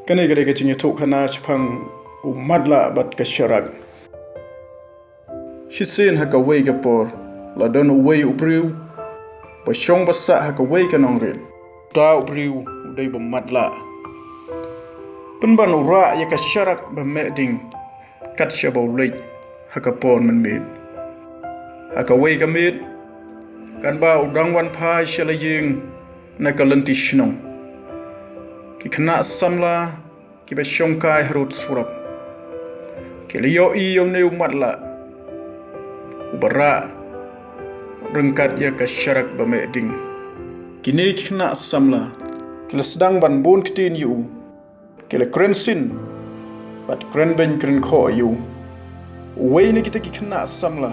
Kana gede ke Jingiathuhkhana shaphang U Matlah bat Ka Sharak. Shisen haka wei ka por la don wei ubriu ba shong basa haka wei ka nongrin ta ubriu udai ba Matlah. Penban ura ya Ka Sharak ba meding kat shabau leit haka por man med. Haka wei ka med kan ba udang wan pai shalaying na ka lenti shnong. Ki Khana samla ki ba shong kai harut surap. Ki liyo I yong ne U Matlah ubara rengkat ya Ka Sharak ba meding. Kini ki Khana samla ki sedang ban bon kitin yu ki le kren sin bat kren ben kren kho yu. Wei ni kita ki Khana samla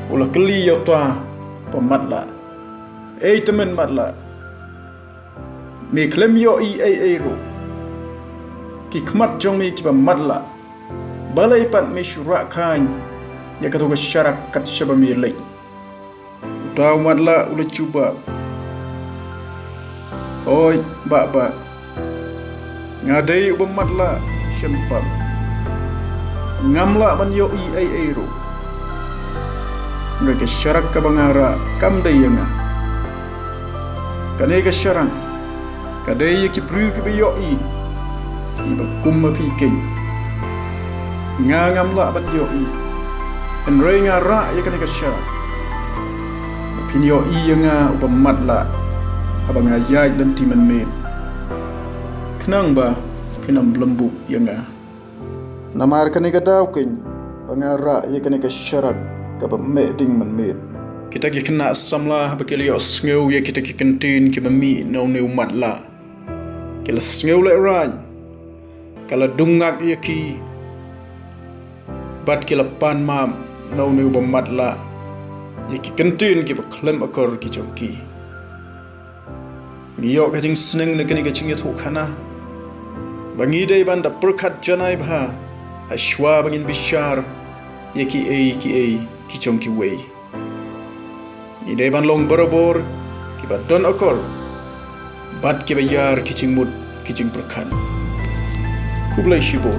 ula keli yo ta ba Matlah. Temen Matlah mi klem yo I ro ki khmat jong mi ki ba Matlah balai pat mi syura khan ya ka Ka Sharak kat shaba mi lei ta Matlah ula cuba oi ba ngadai ba Matlah syempam ngamla ban yo I ro Ka Sharak ka bangara kam dai yanga kane Ka Sharak kadai ki bru ki ba yo I ba kum ma pi king ngam la ban yo en re nga ra ya kane Ka Sharak pin yo nga ba Matlah abang ayai lenti man med knang ba pinam lembu yanga namar kane ka daw king bangara ya kane Ka Sharak ka ba meding man med. Kita ki Khana samla ba kili yo sngew ya kita ki kentin ki ba mi no U Matlah. Kila sngew le ran kala dungak ya ki bat kila pan mam no ba Matlah ya ki kentin ki ba klem akor ki jongki ngiyo ka jing sneng ne kani ka Jingiathuhkhana bangi dai ban da perkhat janai bha ashwa bangin bishar ya ki ki jongki wei ni dai ban long barabor ki ba don akor bat ki ba yar ki jing mut ki jing perkhat kublai shibo